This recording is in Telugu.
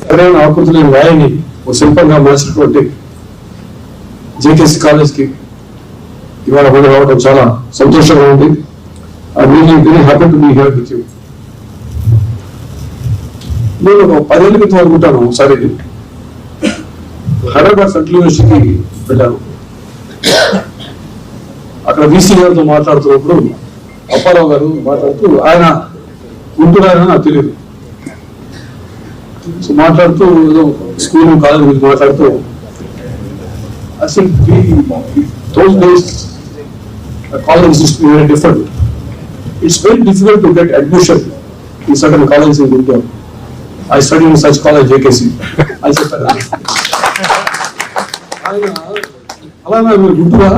సరైన ఆకృతులు వాయిని ఒక శిల్పంగా మార్చినటువంటి జేకేసీ కాలేజ్కి ఇవాళ కూడా రావడం చాలా సంతోషంగా ఉంది. I really very happy to be here with you. నేను ఒక 10 ఏళ్ళ క్రితం అనుకుంటాను, ఒకసారి హైదరాబాద్ సెంట్రల్ యూనివర్సిటీకి వెళ్ళాను. అక్కడ వీసీ గారితో మాట్లాడుతున్నప్పుడు అప్పారావు గారు మాట్లాడుతూ, ఆయన ఉంటున్నారని నాకు తెలియదు. సో మాట్లాడుతూ ఏదో స్కూల్ కాలేజ్ గురించి మాట్లాడుతూ, అసలు those days colleges used to be very different. It's very difficult to get admission in certain colleges in India. I studied in such college, JKC. I said, అలానే మీరు గుర్తురా